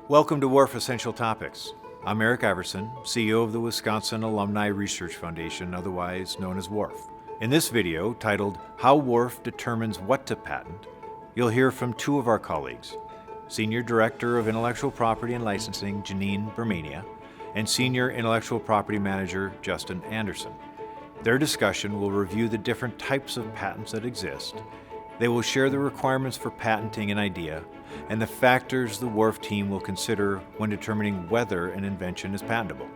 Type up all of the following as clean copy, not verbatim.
Welcome to WARF Essential Topics. I'm Eric Iverson, CEO of the Wisconsin Alumni Research Foundation, otherwise known as WARF. In this video, titled How WARF Determines What to Patent, you'll hear from two of our colleagues, Senior Director of Intellectual Property and Licensing, Jeanine Burmania, and Senior Intellectual Property Manager, Justin Anderson. Their discussion will review the different types of patents that exist. They will share the requirements for patenting an idea and the factors the WARF team will consider when determining whether an invention is patentable.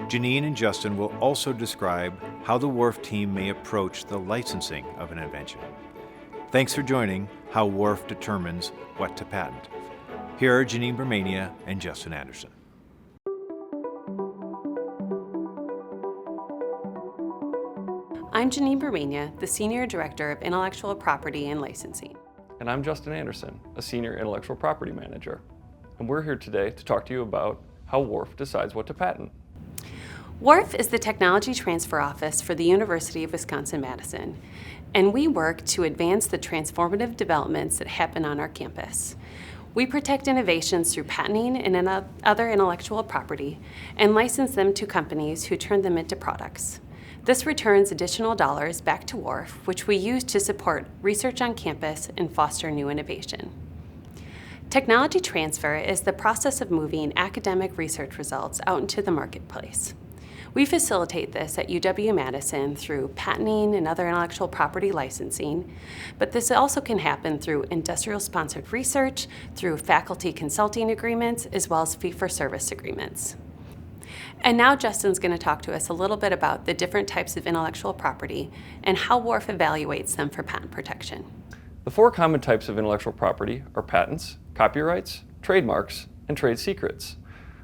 Jeanine and Justin will also describe how the WARF team may approach the licensing of an invention. Thanks for joining How WARF Determines What to Patent. Here are Jeanine Burmania and Justin Anderson. I'm Jeanine Burmania, the Senior Director of Intellectual Property and Licensing. And I'm Justin Anderson, a Senior Intellectual Property Manager. And we're here today to talk to you about how WARF decides what to patent. WARF is the Technology Transfer Office for the University of Wisconsin-Madison, and we work to advance the transformative developments that happen on our campus. We protect innovations through patenting and other intellectual property and license them to companies who turn them into products. This returns additional dollars back to WARF, which we use to support research on campus and foster new innovation. Technology transfer is the process of moving academic research results out into the marketplace. We facilitate this at UW-Madison through patenting and other intellectual property licensing, but this also can happen through industrial-sponsored research, through faculty consulting agreements, as well as fee-for-service agreements. And now Justin's going to talk to us a little bit about the different types of intellectual property and how WARF evaluates them for patent protection. The four common types of intellectual property are patents, copyrights, trademarks, and trade secrets.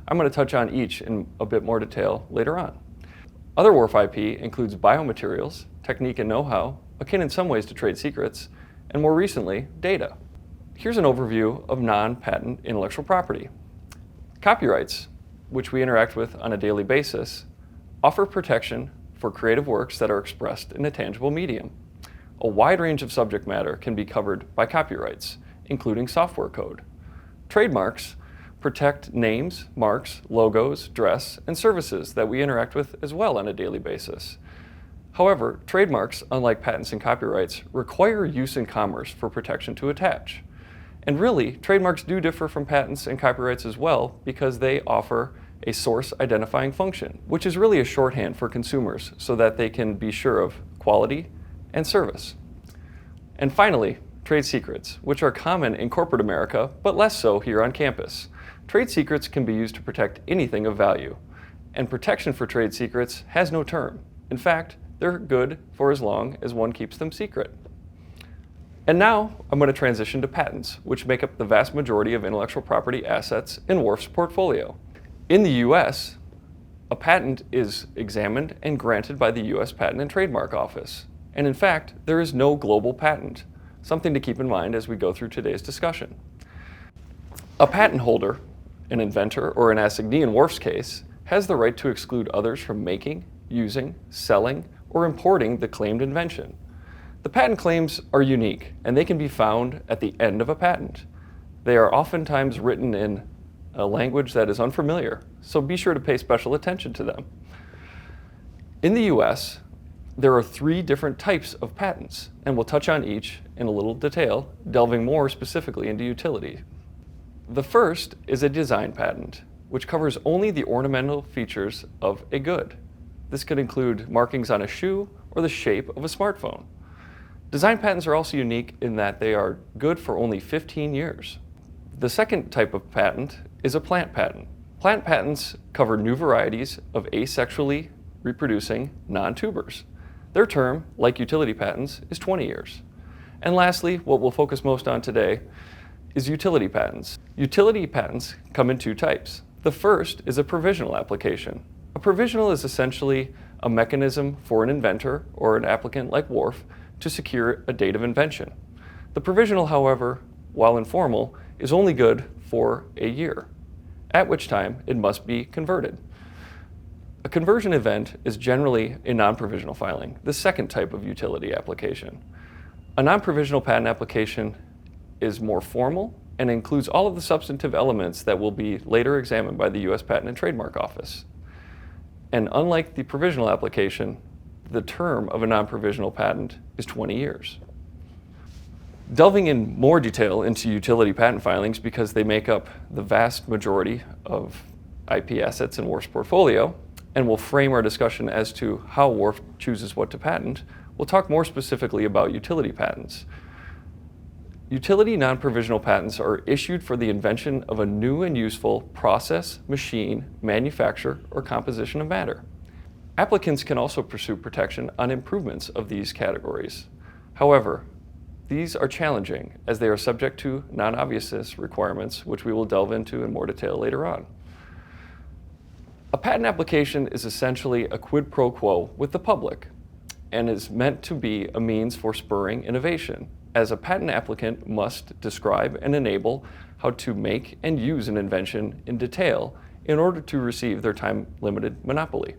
I'm going to touch on each in a bit more detail later on. Other WARF IP includes biomaterials, technique and know-how, akin in some ways to trade secrets, and more recently, data. Here's an overview of non-patent intellectual property. Copyrights, which we interact with on a daily basis, offer protection for creative works that are expressed in a tangible medium. A wide range of subject matter can be covered by copyrights, including software code. Trademarks protect names, marks, logos, dress, and services that we interact with as well on a daily basis. However, trademarks, unlike patents and copyrights, require use in commerce for protection to attach. And really, trademarks do differ from patents and copyrights as well because they offer a source identifying function, which is really a shorthand for consumers so that they can be sure of quality and service. And finally, trade secrets, which are common in corporate America, but less so here on campus. Trade secrets can be used to protect anything of value, and protection for trade secrets has no term. In fact, they're good for as long as one keeps them secret. And now I'm going to transition to patents, which make up the vast majority of intellectual property assets in WARF's portfolio. In the US, a patent is examined and granted by the US Patent and Trademark Office. And in fact, there is no global patent, something to keep in mind as we go through today's discussion. A patent holder, an inventor, or an assignee in WARF's case, has the right to exclude others from making, using, selling, or importing the claimed invention. The patent claims are unique, and they can be found at the end of a patent. They are oftentimes written in a language that is unfamiliar, so be sure to pay special attention to them. In the US, there are 3 different types of patents, and we'll touch on each in a little detail, delving more specifically into utility. The first is a design patent, which covers only the ornamental features of a good. This could include markings on a shoe or the shape of a smartphone. Design patents are also unique in that they are good for only 15 years. The second type of patent is a plant patent. Plant patents cover new varieties of asexually reproducing non-tubers. Their term, like utility patents, is 20 years. And lastly, what we'll focus most on today is utility patents. Utility patents come in 2 types. The first is a provisional application. A provisional is essentially a mechanism for an inventor or an applicant like WARF to secure a date of invention. The provisional, however, while informal, is only good for a year, at which time it must be converted. A conversion event is generally a non-provisional filing, the second type of utility application. A non-provisional patent application is more formal and includes all of the substantive elements that will be later examined by the U.S. Patent and Trademark Office. And unlike the provisional application, the term of a non-provisional patent is 20 years. Delving in more detail into utility patent filings, because they make up the vast majority of IP assets in WARF's portfolio, and will frame our discussion as to how WARF chooses what to patent, we'll talk more specifically about utility patents. Utility non-provisional patents are issued for the invention of a new and useful process, machine, manufacture, or composition of matter. Applicants can also pursue protection on improvements of these categories. However, these are challenging as they are subject to non-obviousness requirements, which we will delve into in more detail later on. A patent application is essentially a quid pro quo with the public and is meant to be a means for spurring innovation, as a patent applicant must describe and enable how to make and use an invention in detail in order to receive their time-limited monopoly.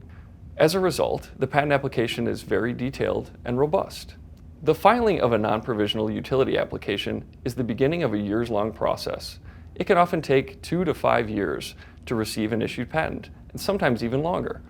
As a result, the patent application is very detailed and robust. The filing of a non-provisional utility application is the beginning of a years-long process. It can often take 2 to 5 years to receive an issued patent, and sometimes even longer.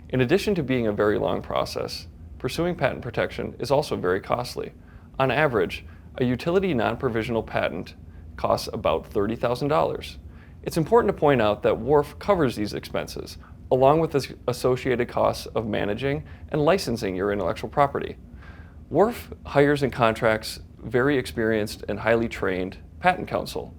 In addition to being a very long process, pursuing patent protection is also very costly. On average, a utility non-provisional patent costs about $30,000. It's important to point out that WARF covers these expenses, along with the associated costs of managing and licensing your intellectual property. WARF hires and contracts very experienced and highly trained patent counsel.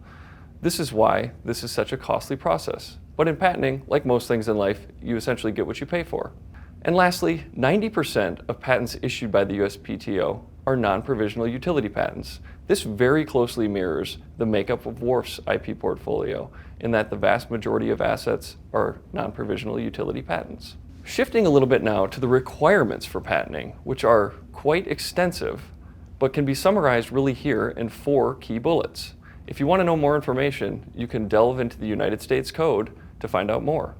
This is why this is such a costly process. But in patenting, like most things in life, you essentially get what you pay for. And lastly, 90% of patents issued by the USPTO are non-provisional utility patents. This very closely mirrors the makeup of WARF's IP portfolio, in that the vast majority of assets are non-provisional utility patents. Shifting a little bit now to the requirements for patenting, which are quite extensive, but can be summarized really here in 4 key bullets. If you want to know more information, you can delve into the United States Code to find out more.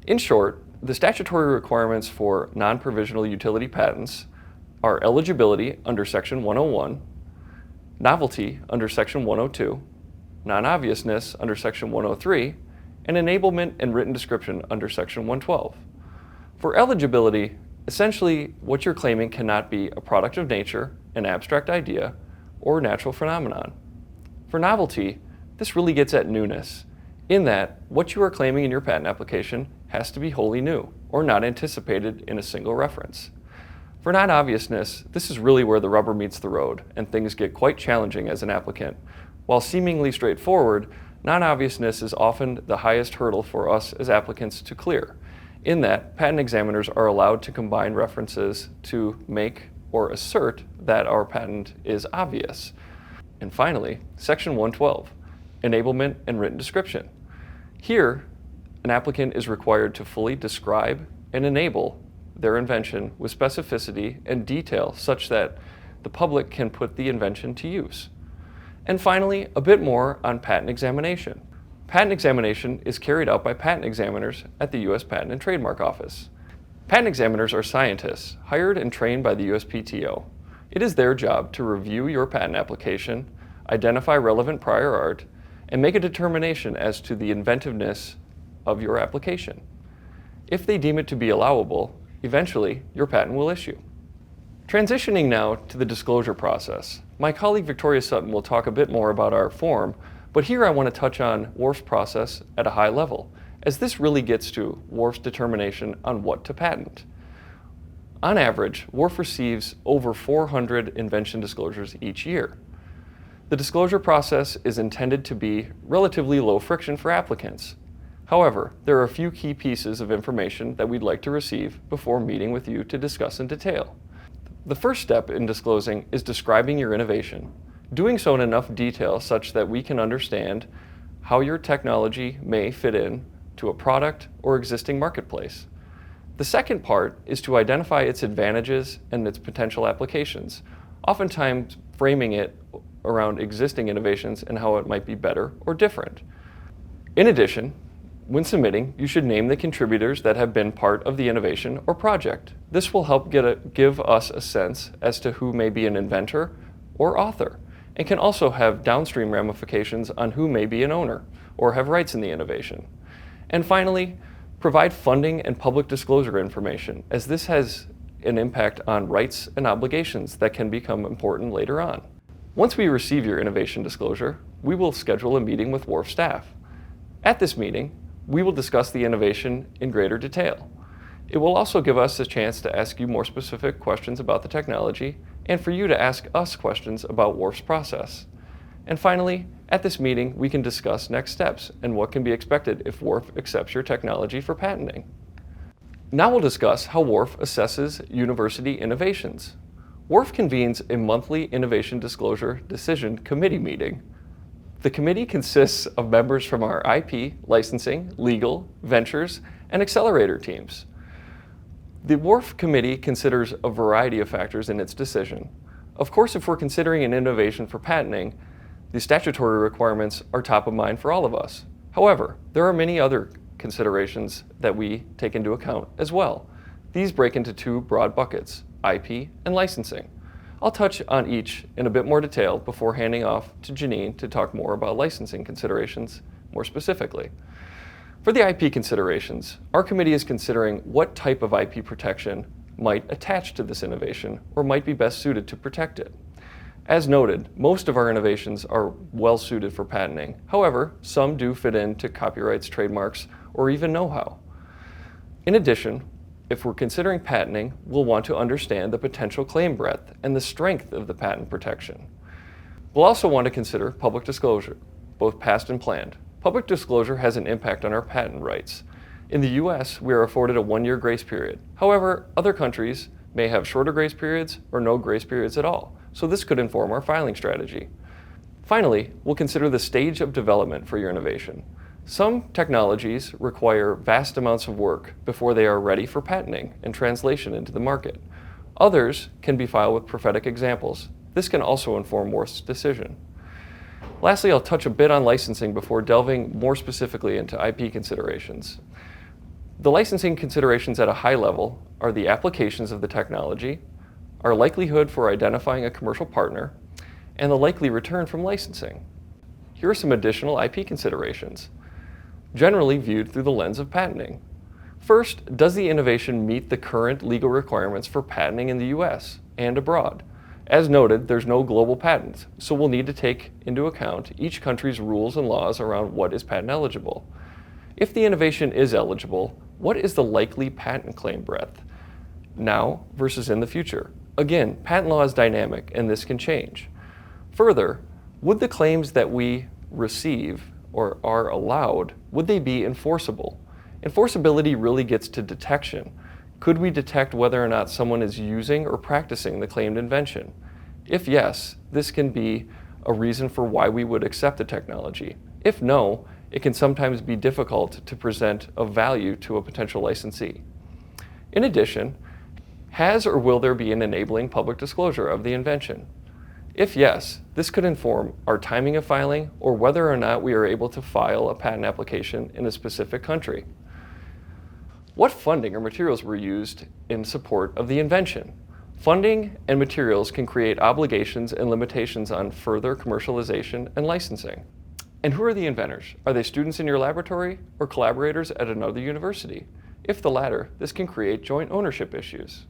In short, the statutory requirements for non-provisional utility patents are eligibility under Section 101, novelty under Section 102, non-obviousness under Section 103, and enablement and written description under Section 112. For eligibility, essentially what you're claiming cannot be a product of nature, an abstract idea, or natural phenomenon. For novelty, this really gets at newness, in that what you are claiming in your patent application has to be wholly new or not anticipated in a single reference. For non-obviousness, this is really where the rubber meets the road and things get quite challenging as an applicant. While seemingly straightforward, non-obviousness is often the highest hurdle for us as applicants to clear, in that patent examiners are allowed to combine references to make or assert that our patent is obvious. And finally, Section 112, enablement and written description. Here, an applicant is required to fully describe and enable their invention with specificity and detail such that the public can put the invention to use. And finally, a bit more on patent examination. Patent examination is carried out by patent examiners at the U.S. Patent and Trademark Office. Patent examiners are scientists hired and trained by the USPTO. It is their job to review your patent application, identify relevant prior art, and make a determination as to the inventiveness of your application. If they deem it to be allowable, eventually your patent will issue. Transitioning now to the disclosure process, my colleague Victoria Sutton will talk a bit more about our form, but here I want to touch on WARF's process at a high level, as this really gets to WARF's determination on what to patent. On average, WARF receives over 400 invention disclosures each year. The disclosure process is intended to be relatively low friction for applicants. However, there are a few key pieces of information that we'd like to receive before meeting with you to discuss in detail. The first step in disclosing is describing your innovation, doing so in enough detail such that we can understand how your technology may fit in to a product or existing marketplace. The second part is to identify its advantages and its potential applications, oftentimes framing it around existing innovations and how it might be better or different. In addition, when submitting, you should name the contributors that have been part of the innovation or project. This will help give us a sense as to who may be an inventor or author, and can also have downstream ramifications on who may be an owner or have rights in the innovation. And finally, provide funding and public disclosure information, as this has an impact on rights and obligations that can become important later on. Once we receive your innovation disclosure, we will schedule a meeting with WARF staff. At this meeting, we will discuss the innovation in greater detail. It will also give us a chance to ask you more specific questions about the technology and for you to ask us questions about WARF's process. And finally, at this meeting, we can discuss next steps and what can be expected if WARF accepts your technology for patenting. Now we'll discuss how WARF assesses university innovations. WARF convenes a monthly Innovation Disclosure Decision Committee meeting. The committee consists of members from our IP, licensing, legal, ventures, and accelerator teams. The WARF committee considers a variety of factors in its decision. Of course, if we're considering an innovation for patenting, the statutory requirements are top of mind for all of us. However, there are many other considerations that we take into account as well. These break into two broad buckets, IP and licensing. I'll touch on each in a bit more detail before handing off to Jeanine to talk more about licensing considerations more specifically. For the IP considerations, our committee is considering what type of IP protection might attach to this innovation or might be best suited to protect it. As noted, most of our innovations are well suited for patenting. However, some do fit into copyrights, trademarks, or even know-how. In addition, if we're considering patenting, we'll want to understand the potential claim breadth and the strength of the patent protection. We'll also want to consider public disclosure, both past and planned. Public disclosure has an impact on our patent rights. In the US, we are afforded a 1-year grace period. However, other countries may have shorter grace periods or no grace periods at all, so this could inform our filing strategy. Finally, we'll consider the stage of development for your innovation. Some technologies require vast amounts of work before they are ready for patenting and translation into the market. Others can be filed with prophetic examples. This can also inform WARF's decision. Lastly, I'll touch a bit on licensing before delving more specifically into IP considerations. The licensing considerations at a high level are the applications of the technology, our likelihood for identifying a commercial partner, and the likely return from licensing. Here are some additional IP considerations, generally viewed through the lens of patenting. First, does the innovation meet the current legal requirements for patenting in the US and abroad? As noted, there's no global patent, so we'll need to take into account each country's rules and laws around what is patent eligible. If the innovation is eligible, what is the likely patent claim breadth now versus in the future? Again, patent law is dynamic and this can change. Further, would the claims that we receive or are allowed, would they be enforceable? Enforceability really gets to detection. Could we detect whether or not someone is using or practicing the claimed invention? If yes, this can be a reason for why we would accept the technology. If no, it can sometimes be difficult to present a value to a potential licensee. In addition, has or will there be an enabling public disclosure of the invention? If yes, this could inform our timing of filing or whether or not we are able to file a patent application in a specific country. What funding or materials were used in support of the invention? Funding and materials can create obligations and limitations on further commercialization and licensing. And who are the inventors? Are they students in your laboratory or collaborators at another university? If the latter, this can create joint ownership issues.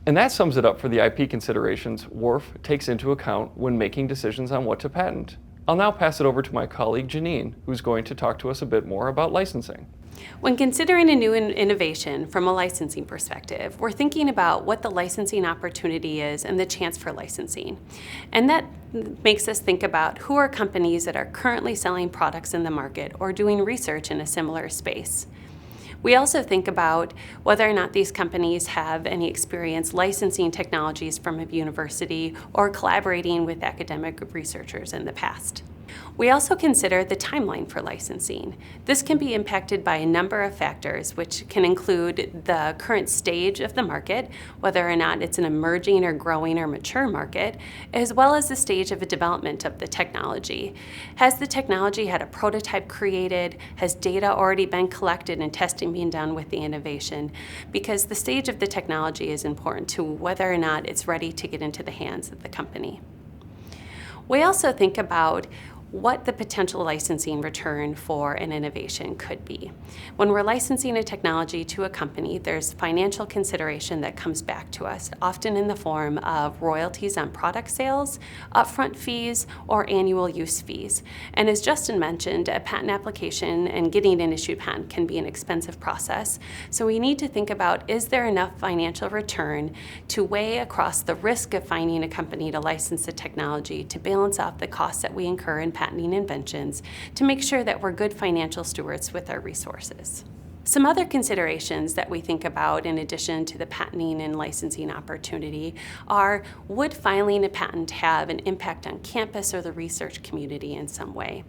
And that sums it up for the IP considerations WARF takes into account when making decisions on what to patent. I'll now pass it over to my colleague Jeanine, who's going to talk to us a bit more about licensing. When considering a new innovation from a licensing perspective, we're thinking about what the licensing opportunity is and the chance for licensing. And that makes us think about who are companies that are currently selling products in the market or doing research in a similar space. We also think about whether or not these companies have any experience licensing technologies from a university or collaborating with academic researchers in the past. We also consider the timeline for licensing. This can be impacted by a number of factors, which can include the current stage of the market, whether or not it's an emerging or growing or mature market, as well as the stage of the development of the technology. Has the technology had a prototype created? Has data already been collected and testing being done with the innovation? Because the stage of the technology is important to whether or not it's ready to get into the hands of the company. We also think about what the potential licensing return for an innovation could be. When we're licensing a technology to a company, there's financial consideration that comes back to us, often in the form of royalties on product sales, upfront fees, or annual use fees. And as Justin mentioned, a patent application and getting an issued patent can be an expensive process. So we need to think about, is there enough financial return to weigh across the risk of finding a company to license the technology to balance off the costs that we incur in patenting inventions to make sure that we're good financial stewards with our resources. Some other considerations that we think about in addition to the patenting and licensing opportunity are, would filing a patent have an impact on campus or the research community in some way?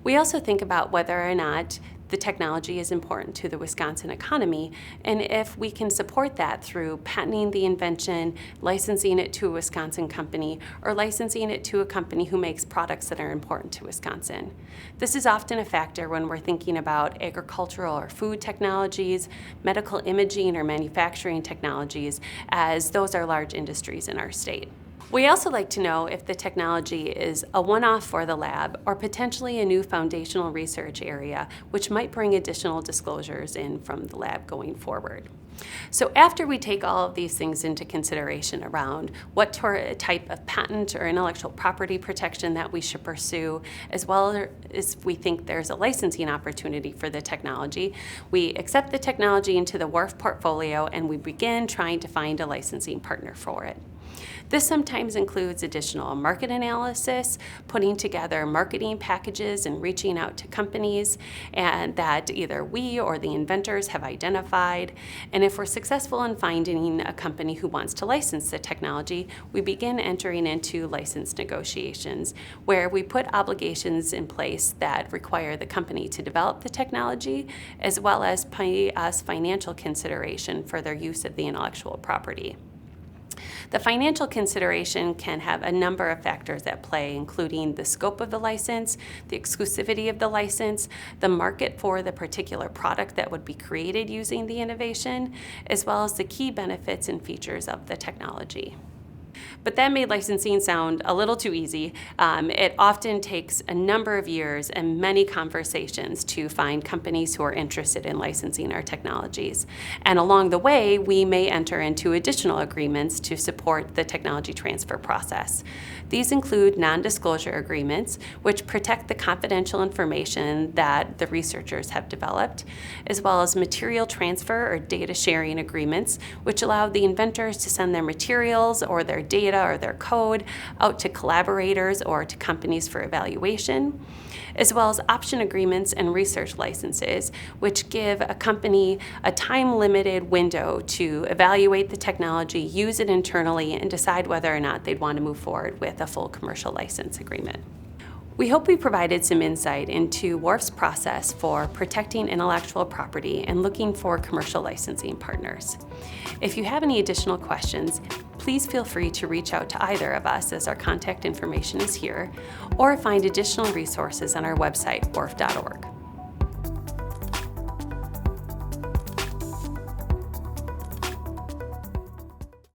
We also think about whether or not the technology is important to the Wisconsin economy, and if we can support that through patenting the invention, licensing it to a Wisconsin company, or licensing it to a company who makes products that are important to Wisconsin. This is often a factor when we're thinking about agricultural or food technologies, medical imaging or manufacturing technologies, as those are large industries in our state. We also like to know if the technology is a one-off for the lab or potentially a new foundational research area, which might bring additional disclosures in from the lab going forward. So after we take all of these things into consideration around what type of patent or intellectual property protection that we should pursue, as well as we think there's a licensing opportunity for the technology, we accept the technology into the WARF portfolio and we begin trying to find a licensing partner for it. This sometimes includes additional market analysis, putting together marketing packages and reaching out to companies and that either we or the inventors have identified. And if we're successful in finding a company who wants to license the technology, we begin entering into license negotiations where we put obligations in place that require the company to develop the technology as well as pay us financial consideration for their use of the intellectual property. The financial consideration can have a number of factors at play, including the scope of the license, the exclusivity of the license, the market for the particular product that would be created using the innovation, as well as the key benefits and features of the technology. But that made licensing sound a little too easy. It often takes a number of years and many conversations to find companies who are interested in licensing our technologies. And along the way, we may enter into additional agreements to support the technology transfer process. These include non-disclosure agreements, which protect the confidential information that the researchers have developed, as well as material transfer or data sharing agreements, which allow the inventors to send their materials or their data or their code out to collaborators or to companies for evaluation, as well as option agreements and research licenses, which give a company a time-limited window to evaluate the technology, use it internally, and decide whether or not they'd want to move forward with a full commercial license agreement. We hope we provided some insight into WARF's process for protecting intellectual property and looking for commercial licensing partners. If you have any additional questions, please feel free to reach out to either of us, as our contact information is here, or find additional resources on our website, warf.org.